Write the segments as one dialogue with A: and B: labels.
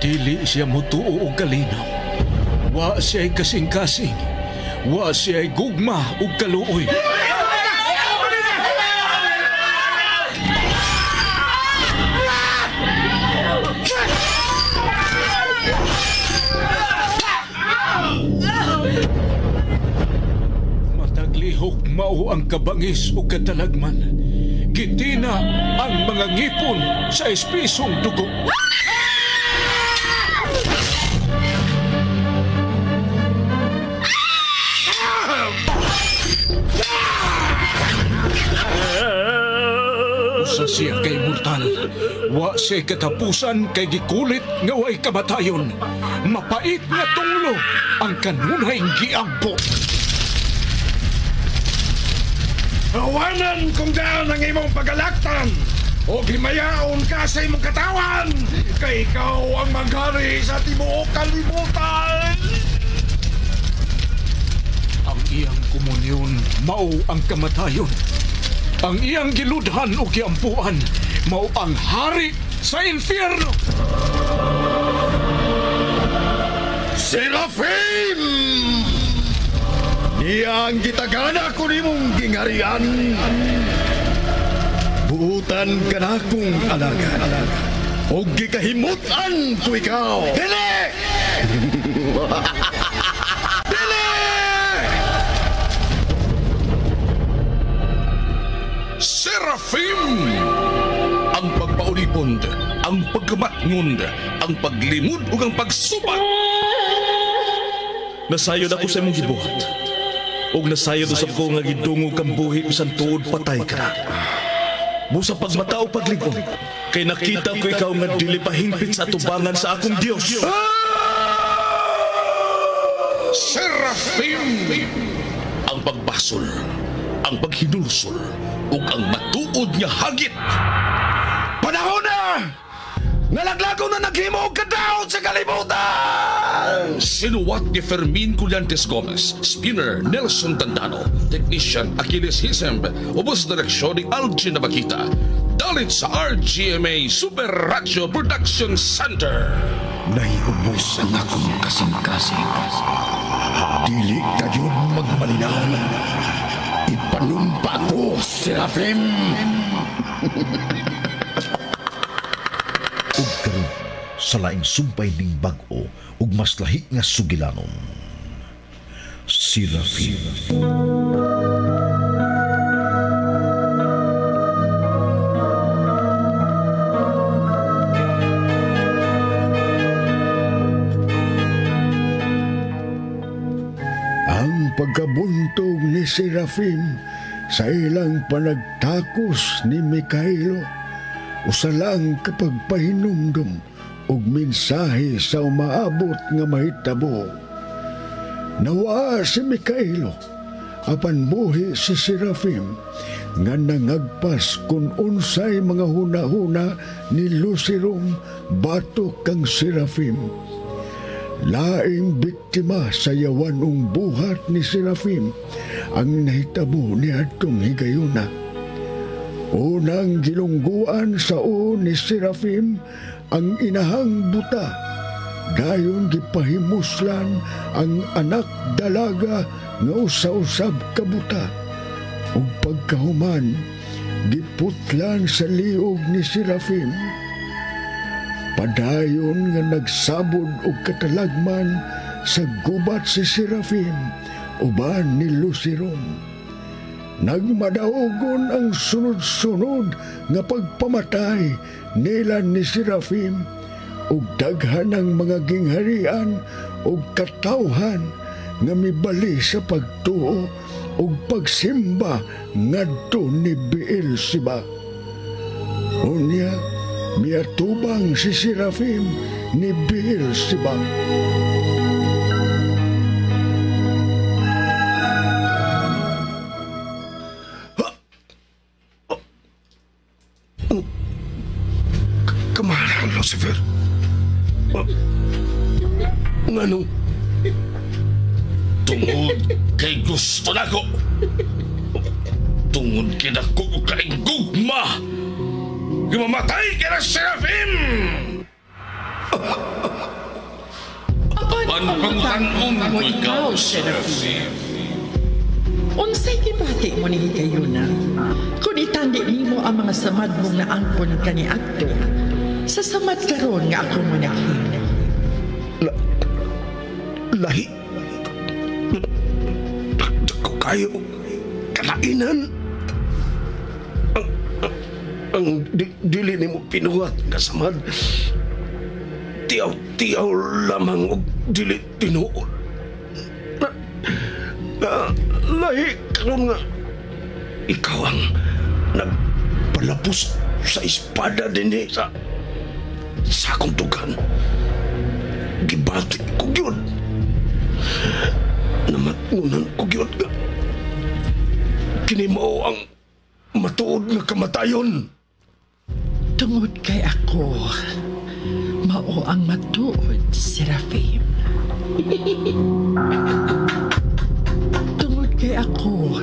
A: Dili siya mutuo og kalinaw. Wa siya'y kasing-kasing. Wa siya'y gugma ug kaluoy. Mataglihok mao ang kabangis ug katalagman. Gitina ang mga ngipon sa espisong dugo. Usa siya kay mortal. Wa siya katapusan kay gikulit nga way kamatayon. Mapait nga tunglo ang kanunayng giampo.
B: Awanan kung daan ang imong pagalaktan o gimayaon ka sa imong katawan kay ikaw ang maghari sa tibuok kalibutan.
A: Ang iyang komunyon mao ang kamatayon. Ang iyang giludhan o giampuan mao ang hari sa infierno.
B: Serafim! Iya ang gitagana ko nimong gingarian. Buutan ka na kong alaga. O gikahimutan ko ikaw. Dili! Dili!
C: Serafim! Ang pagpaulipon, ang pagkamatngon, ang paglimod ug ang pagsubat. Nasayod ako sa imong gibuhat. Og nasayod usab ko nga gidungog kang buhi bisan tuod patay ka na. Busa pagmatao pagligon, kay nakita ko ikaw nga dili pa hingpit sa atubangan sa akong Dios. Serafim! Ang pagbasol, ang paghinulsol, ug ang matuod nga hagit.
B: Panahon na! Nalaglagaw na naghimo og kadaot sa kalibutan!
C: Sinuwat ni Fermin Collantes Gomez, spinner Nelson Tandano, technician Achilles Hisemb, ubos direksyon ni Algie Nabakita. Dalit sa RGMA Super Radio Production Center.
B: Naiubos ang akong kasing-kasing. Dili kayo magmalinaw. Ipanumpa ko, Serafim!
D: Ug karon sa laing sumpay ning bag-o ug mas lahi nga sugilanon. Serafim.
B: Ang pagkabuntog ni Serafim sa ilang panagtakos ni Mikailo usa lang kapag pahinumdum og mensahe sa umaabot nga mahitabo. Nawa si Mikailo apan buhi si Serafim nga nangagpas kung unsay mga hunahuna ni Lucirum batok kang Serafim. Laing biktima sa yawanong buhat ni Serafim ang nahitabo ni atong higayuna. Unang gilungguan sa ni Serafim ang inahang buta. Dayon gipahimuslan ang anak dalaga nga usa-usab ka buta. Ug pagkahuman, giputlan sa liog ni Serafim. Padayon nga nagsabod og katalagman sa gubat si Serafim uban ni Lucirum. Nagmadaogon ang sunod-sunod nga pagpamatay nila ni Serafim ug daghan ang mga gingharian ug katawhan nga mibali sa pagtuo ug pagsimba ngadto ni Beelzebub. Unya miatubang si Serafim ni Beelzebub.
C: Kamarang Lucifer. Ngano? Tungod kay gusto na ko. Tungod kay dako ko kaing gugma. Gimamatay ka na, Serafim! Pangutanon ko ikaw, Seraphim.
E: Unsay gibati mo ni Higayuna? Kung itandi nimo ang mga samad mong naangkon kaniadto, sa samad karon nga ako mo nakita.
B: Lahi. Dako kayo. Kalainan. Ang dili nimo pinuhat nga samad. Tiyaw-tiyaw lamang og dili tinuod. Lahi karon nga ikaw ang nagpalapos sa espada dinhi sa akong tugan. Gibati ko gyud. Namatnunan ko gyud nga kini mao ang matuod nga kamatayon.
E: Tungod kay ako, mao ang matuod, Seraphim. Tungod kay ako,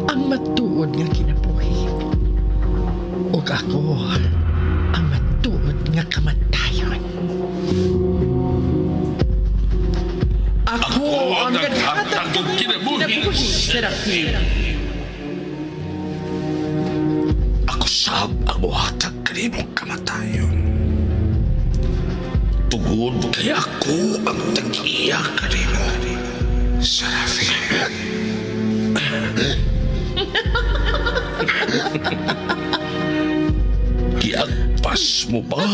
E: ang matuod nga kinabuhi. Ug ako, ang matuod nga kamatayon. Ako ang naghatag ng kinabuhi, Seraphim.
B: Ako sab ang muhatag kanimong kamatayon. Tungod kay ako ang tagiya kanimo, Seraphim. Giagpas mo ba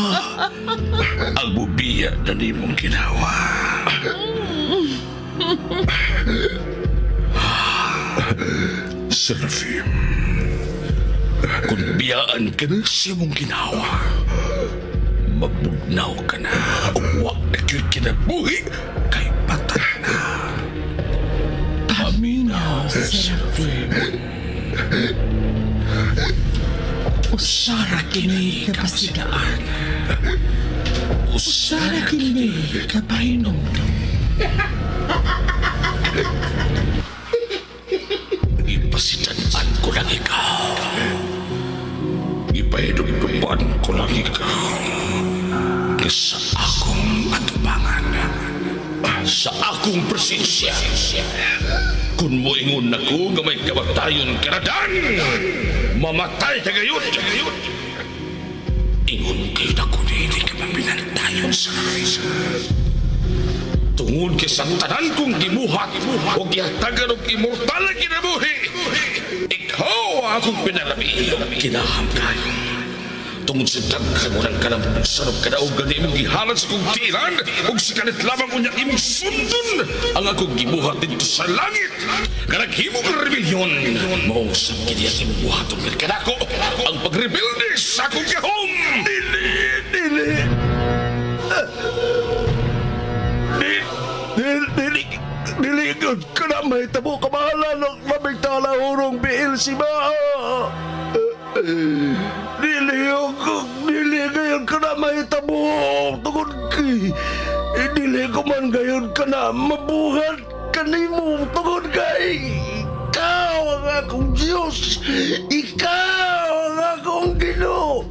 B: ang bubiya na nimong ginawa? Seraphim, kung biyaan ka na sa mong ginawa, mabugnaw ka na o wak na kayo'y kinabuhi kay patay na.
E: Paminaw, Seraphim. Usara kini kapasigaan. Usara kini kapahinumdum.
B: Ipasitanaan ko lang ikaw. Ipahinupan ko lang ikaw. Sa akong atubangan. Sa akong presensya. Kung mo ingon ako nga may kamatayon karadan, mamatay ka gayon. Ingon kayo na kung hindi ka mapinantayon sa risa. Tungod kay sa tanan kong gimuhat o gihatagan og immortal na kinabuhi, ikaw ang akong pinarabi. Kinaham kayo. Tungod sa daghan mo ng kanampang sarap kadaog gani mong gihalan sa kong tiran o sa kanit lamang unyang imong sundon ang akong gibuhat dito sa langit. Kanaghimo ng rebelyon. Mao sa kiniya imong buhaton ng kanako ang pagrebelde sa akong gahom. Dili ka na may tabo kamahalan ng labing talahurong Beelzebub. Dili gayon ka na may tabo. Tungod kay dili ko man gayon ka na mabuhat kanimo. Tungod kay ikaw ang akong Diyos. Ikaw ang akong Ginoo.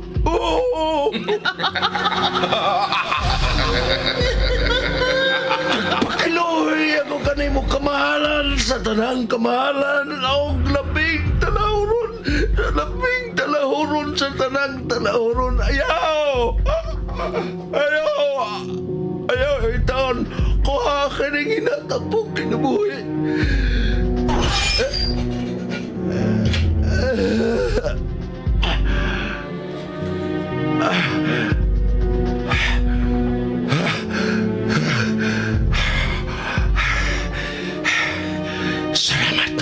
B: Pakiluhi ako kanimo kamahalan sa tanang kamahalan og labing talahuron sa tanang talahuron. Ayaw iton kuha ka ng inatapong kinabuhi. Salamat.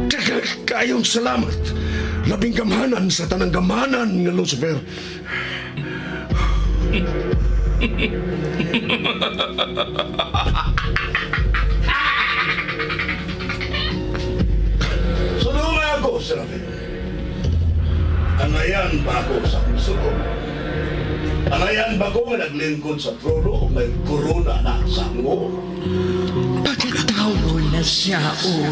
B: Daghang kayong salamat. Labing gamhanan sa tanang gamhanan nga Lucifer. Sunungan ako, Seraphim. Anayan ba ako sa puso? Anayan ba ko nga naglingkod sa trono o may korona na sa mo?
E: Pagkatawon na siya o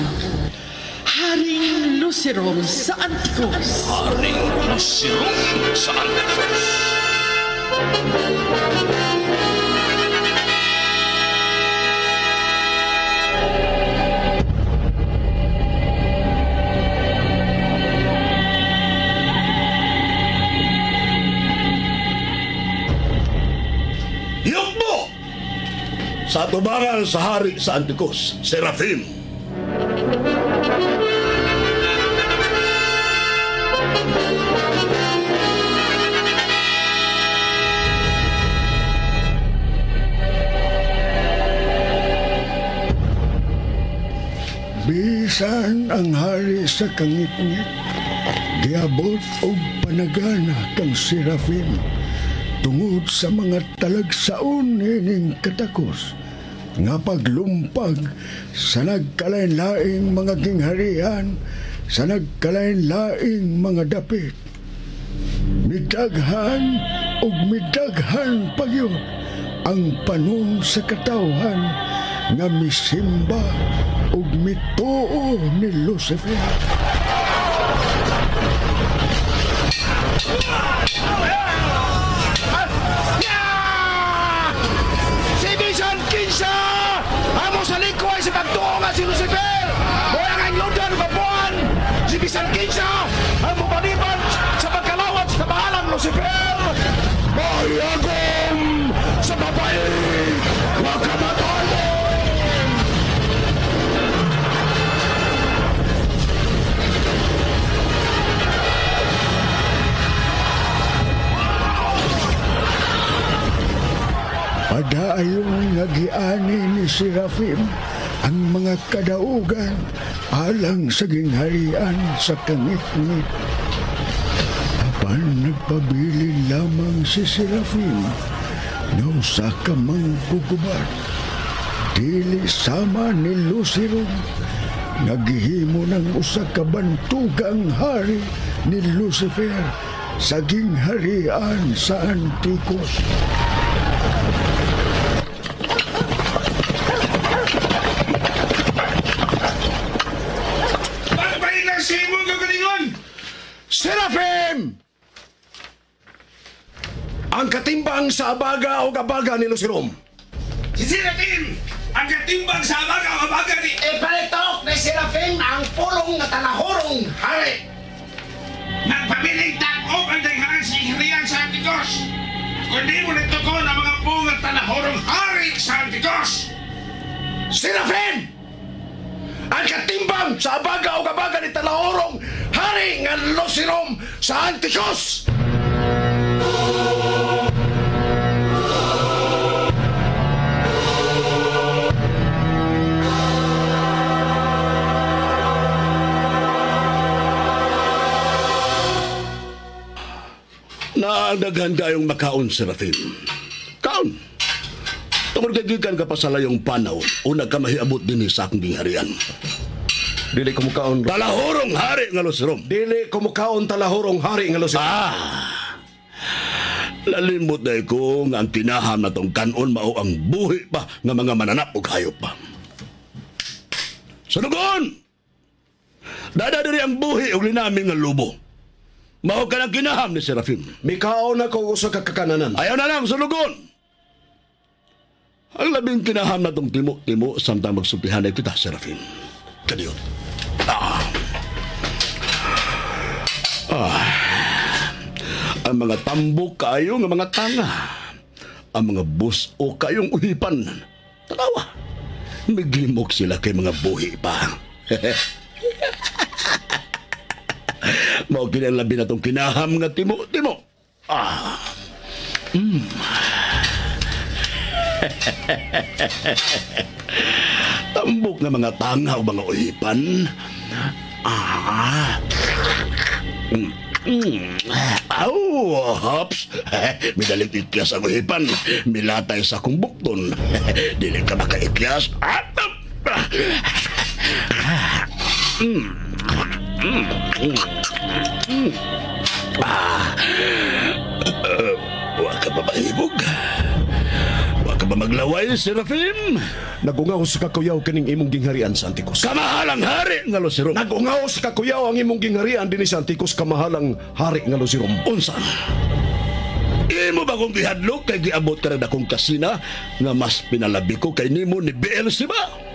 E: Haring Lucerom sa Antikos.
B: Haring Lucerom sa Antikos.
F: sa atubangan sa hari sa Antikos, Serafim.
G: Bisan ang hari sa kangit-ngit, giabot og panagana kang Serafim tungod sa mga talagsaon ining katakos nga paglumpag sa nagkalain-laing mga gingharian, sa nagkalain-laing mga dapit. Midaghan ug midaghan pagyud ang panon sa katawhan nga misimba ug mituo ni Lucifer.
F: Si Bisan Kinsa! Amo sa likoy sa pagtuo nga si Lucifer! Moya nga inglodan babuan! Si Bisan Kinsa! Amo paniban sa pagkalawat sa kabahalang Lucifer! Mayagom sa babae! Huwag ka matalo!
G: Padayong nagiani ni Serafim ang mga kadaugan alang sa gingharian sa kangit-ngit. Apan nagpabilin lamang si Serafim na usa ka manggugubat. Dili sama ni Lucifer, naghihimo ng usa ka bantugang hari ni Lucifer sa gingharian sa Antikos. Serafim! Ang katimbang sa abaga o kabaga ni Lucifer.
B: Si Serafim! Ang katimbang sa abaga o abaga ni...
F: Ipalitok ni Serafim ang pulong na talahorong hari.
B: Nagpabiling takop ang daghaan si Hirian sa Antikos. Kundi mo nito ko ng mga bungat talahorong hari sa Antikos.
F: Serafim! Ang katimbang sa abaga o kabaga ni talahorong hari nga Lucifer sa Antikos. Naagdagan kayong makaon, Serafim. Kaon! Tungod kagikan ka pa sa layong panaw, una ka mahiabot din sa akong gingharian.
H: Dili ko mukaon.
F: Talahorong hari nga Lucifer.
H: Dili ko mukaon talahorong hari nga Lucifer.
F: Lalimot na ko nga ang kinaham na tong kanon mao ang buhi pa nga mga mananap o hayop pa. Sunugon! Dada diri ang buhi o linaming nga lubo. Mao ka ng kinaham ni Serafim.
H: Mikaon na ko usa ka kakananan.
F: Ayaw na lang, sunugon! Ang labing kinaham na tong timo-timo samtang magsultihan na kita, Serafim. Kaniyot. Ang mga tambok kayo ng mga tanga. Ang mga buso kayong uhipan. Tanawa. Miglimok sila kay mga buhi pa. Mao kini ang labi na tong kinaham nga timo-timo. Tambok nga mga tanga o mga uhipan. Hops! Midalit ikyas ang uhipan. Milatay sa akong bukton. Dili ka makaikyas. Wa ka ba mahibog? Wa ka ba maglaway, Serafim?
H: Nagungaw sa kakuyaw kaning imong gingharian sa Antikos.
F: Kamahalang hari nga Lucifer.
H: Nagungaw sa kakuyaw ang imong gingharian din sa Antikos kamahalang hari nga Lucifer.
F: Unsa? Imo ba kung gihadlok kay giabot ka na akong kasina nga mas pinalabi ko kay nimo ni Beelzebub?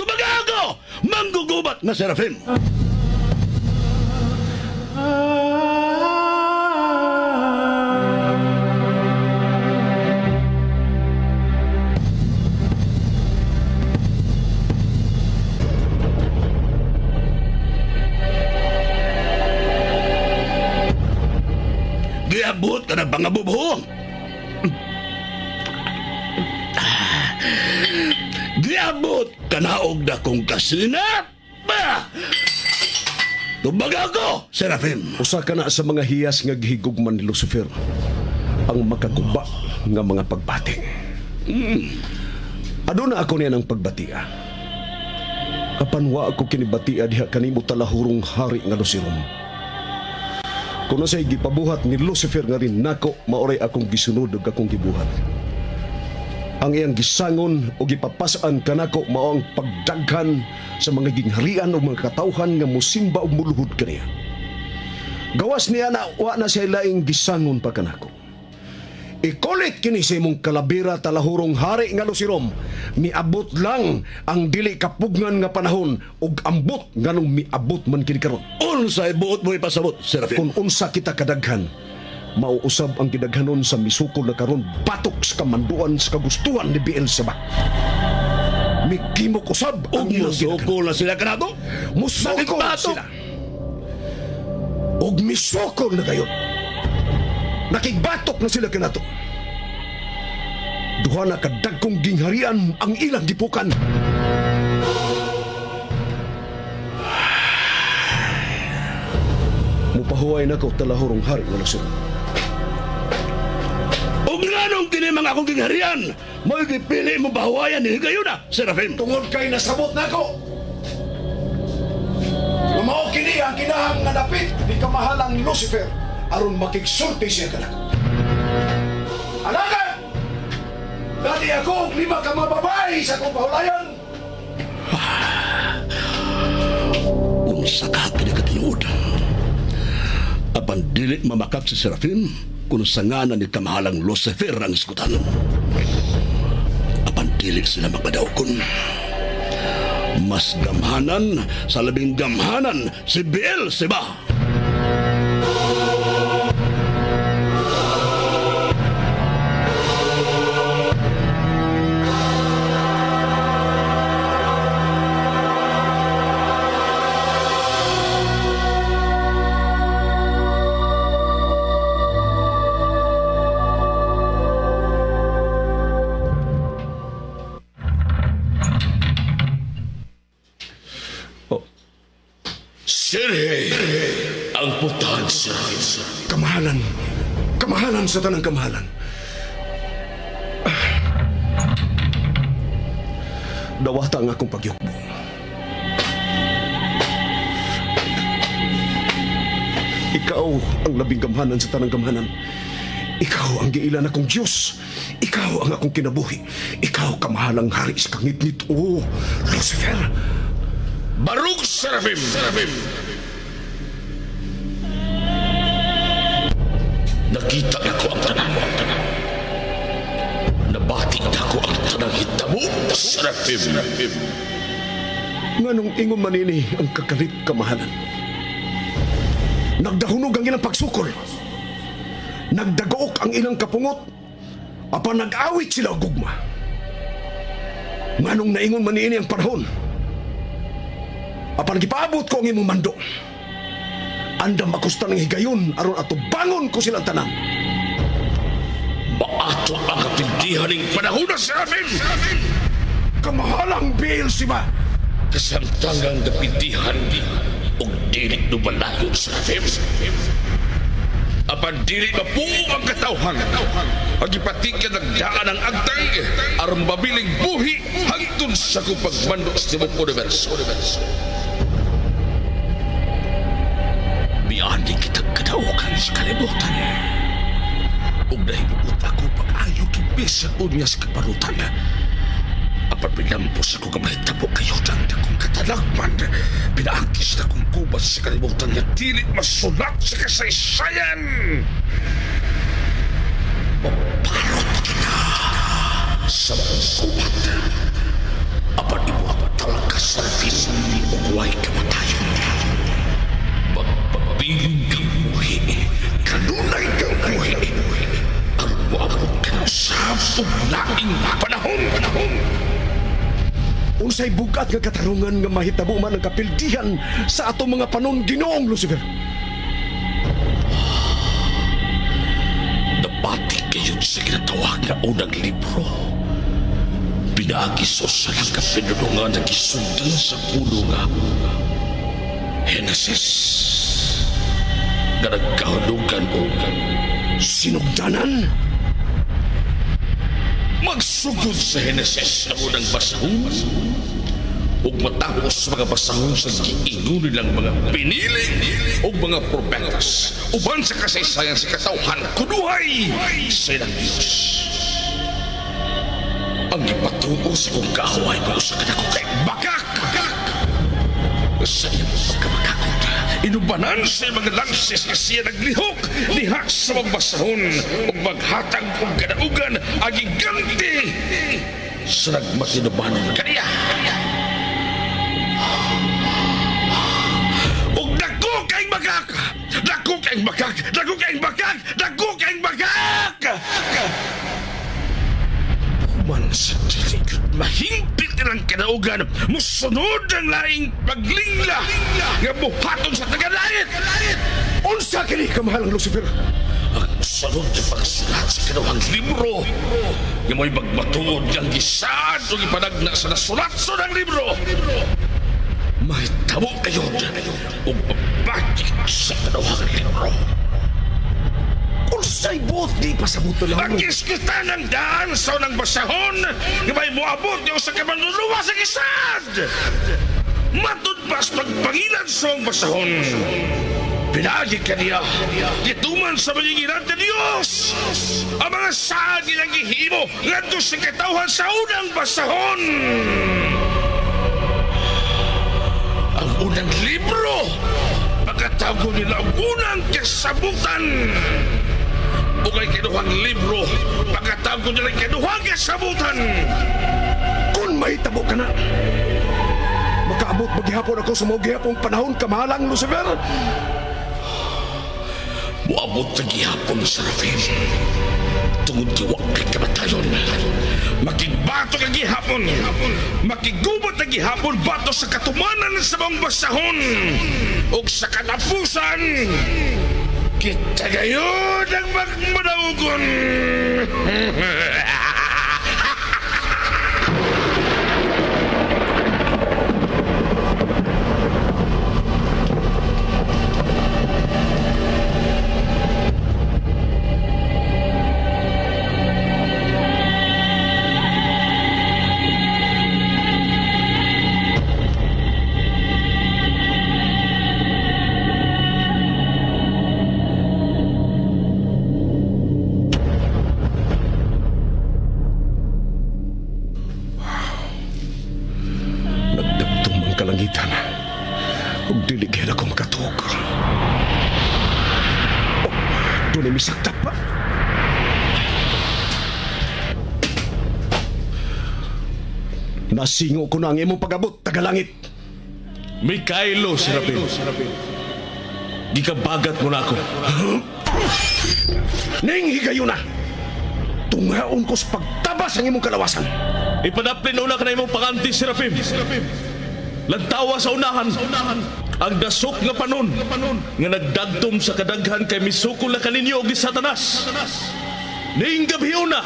F: Tumagago! Manggugubat na Serafim! Giabot ka ng mga bubuho. Giabot ka na og na kong kasinat. Tubag ako, Serafim.
H: Usa ka na sa mga hiyas nga gihigugman ni Lucifer. Ang makaguba nga mga pagbating. Aduna ako niya ng pagbatia. Apan wa ako kinibatia diha kanimo talahurong hari nga Luciron. Kuno say gipabuhat ni Lucifer nga rin nako, maoray akong gisunod ug akong gibuhat. Ang iyang gisangon o gipapasaan kanako mao ang pagdaghan sa mga gingharian o mga katawhan nga musimba o muluhod kaniya. Gawas niya na wa na siya laing gisangon pa kanako. Ikulit kini sa imong kalabira talahurong hari nga Lucirom. Miabot lang ang dili kapugngan nga panahon ug ambot nganong miabot man kini karon.
F: Unsay buot mo ipasabot, Serafim?
H: Kung unsa kita kadaghan, mauusab ang kidaghanon sa misukol na karon batok sa kamanduan sa kagustuhan ni Beelzebub. Mikimok usab ang ilang
F: Musukol na sila kanako?
H: Musukol sila. Og misukol na kayo. Nakigbatok na sila kanato. Duha na kadagkong gingharian ang ilang gipukan. Mupahuway na ko talahurong hari nga Lucifer.
F: Og nganong kini mga akong gingharian? Mo'y gipili mo bahawayan ni kayo na, Serafim.
H: Tungod kay nasabot na ko. Mao kini ang kinahang nga dapit ni kamahalang Lucifer aron makigsulti siya kanako. Alaga! Dati ako 5 ka mababae sa kong pahulayan.
F: Unsa ka pinagatinuod? Apan dili mamakap si Serafim kung sa nganan ni kamahalang Lucifer ang iskutan. Apan dili sila magpadaukon. Mas gamhanan sa labing gamhanan si Beelzebub.
B: Sirhe ang putahan, Serafim.
H: Kamahalan. Kamahalan sa tanang kamahalan. Dawata ang akong pagyukbo. Ikaw ang labing gamhanan sa tanang gamhanan. Ikaw ang giilan akong Diyos. Ikaw ang akong kinabuhi. Ikaw kamahalang hari sa kangitnit. Oh, Lucifer!
B: Barug, Serafim! Nakita ako ang tanan. Nabati ako ang tanang hitabo, Serafim.
H: Nganong ingon manini ang kakalit kamahalan. Nagdahunog ang ilang pagsukol. Nagdagaok ang ilang kapungot. Apa nag-awit sila og gugma. Nganong naingon manini ang panahon. Apan gipaabot ko ang imong mando. Andam akusta ng higayon aron ato bangon ko silang tanan.
B: Maato ang kapindihan ng panahon na, Serafim!
H: Kamahalang Beelzebub!
B: Kasamtangang kapindihan o dili lumalayo, Serafim. Apan dili mapuo ang katawhan. Ang ipatikyan ng daan ng agtang aron mabiling buhi hangtod sa kupagmando sa timog universo. Biyandi kitang kadaukan sa kalibutan. Ug nahinuot ako pag-ayo kibis sa unyas kaparutan. Apan pinampos ako kamahitabo kayo dang dakong katalagman. Pinaangkis na kong kubas sa kalibutan na dili masulat sa kasaysayan. Maparot kita sa mga kubat. Apan ibo ang talagas sa film o kuwa'y kamatayon. Magpapiling kang buhi, kanunay kang buhi. Ang buabot ka ng sabog laing panahon.
H: Unsay bugat nga katarungan nga mahitabo man ang kapildihan sa ato mga panon Ginoong Lucifer.
B: nga unang libro. Pinaagis o sa kapinulungan na gisundan sa puno nga Genesis. Nga nagkahulugan o sinugdanan. Magsugod sa Genesis ang unang basahon. Ug matapos mga basahon sa giingon nilang mga pinili o mga probetas uban sa kasaysayan sa katawhan kunuhay sa ilang Diyos. Ang ipatuo sa kong kaaway mo sa kanako kay Bakak. Sa iyong pagkabakakot, inubanan sa mga lanses na siya naglihok diha sa mga basahon o maghatag o kadaugan ang giganti sa nagmatinubanan kaniya. Og dako kay Bakak! Dako kay Bakak! Dako kay Bakak! Dako kay Bakak! Man sa tiligod, mahimpit ng kadaugan, musunod ang laing paglingla nga buhaton sa tagalangit.
G: Unsa kini kamahalang Lucifer?
B: Ang musunod na pagsulat sa kanawang libro nga mo'y magmatuod ang gisad o ipanagna sa nasulat sa ng libro. Mahitabo kayo o babagik sa kanawang libro.
G: Unsay buot di pasabot na lang.
B: Agis kita ng daan sa unang basahon nga may muabot niyo sa kamanluluwa sa gisad. Matudpas pagpangilan sa ang basahon. Pinagi ka niya, gituman sa malinginan na Diyos. Ang mga saan nilang gihimo ngadto sa katawhan sa unang basahon. Ang unang libro, pagkatago nila ang unang kasabutan. O kay kinuhang libro, pagkatago nila ang kinuhang kasabutan.
G: Kung mahitabo ka na, makaabot maghihapon ako sa mga gihapong panahon kamahalang Lucifer.
B: Muabot na gihapon sa Serafim. Tungod giwak kay kamatayon. Makigbato ka gihapon. Makigubat na gihapon bato sa katumanan sa mga basahon. O sa katapusan, kita gayon ang magmadaugon.
G: Misaktak pa. Nasingo ko na ang imong pag-abot, tagalangit.
C: Mikailo, Serapin. Gikabagat mo na ako.
G: Ning higayon na. Tungaon ko sa pagtabas ang imong kalawasan.
C: Ipadaplin na una ka na imong panganti, Serapin. Lantawa sa unahan. Ang dasok nga panon nga nagdagtom sa kadaghan kay misukol na kaninyo og Satanas. Ning gabiyo na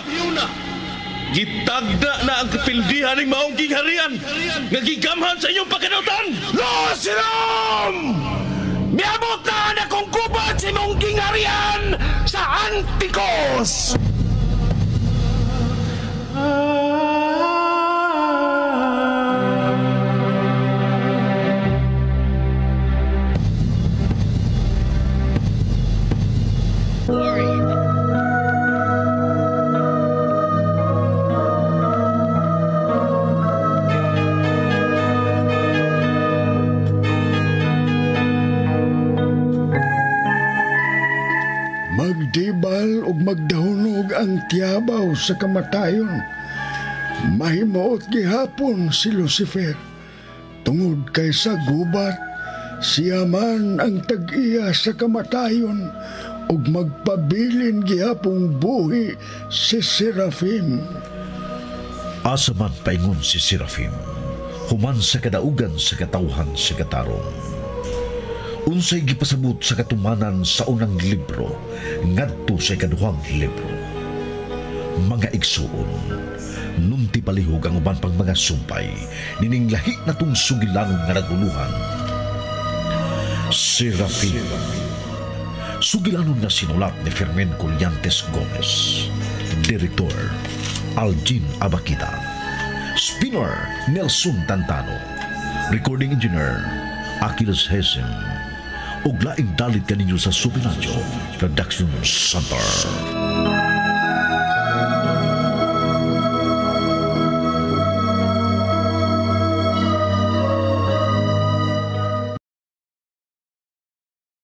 C: gitagda na ang kapildihan ng maong kingharian nga gigamhan sa inyong pagkanautan.
G: Losirom! Miabot na akong gubat sa imong kingharian sa Antikos!
I: Magdibal ug magdahunog ang tiyabaw sa kamatayon. Mahimuot gihapon si Lucifer. Tungod kay sa gubat, siya man ang tag-iya sa kamatayon ug magpabilin gihapong buhi si Serafim.
D: Asa man paingon si Serafim, human sa kadaugan sa katawhan sa katarong. Unsay gipasabot sa katumanan sa unang libro ngadto sa ikaduhang libro. Mga igsuon, nunti palihog ang uban pang mga sumpay, nining lahi na tong sugilanon nga naguluhan. Serafin, sugilanon nga sinulat ni Fermin Colyantes Gomez, Direktor Algin Abakita, Spinner Nelson Tantano, Recording Engineer Achilles Hesem, ug laing dalit kaninyo sa Supinadyo Production Center.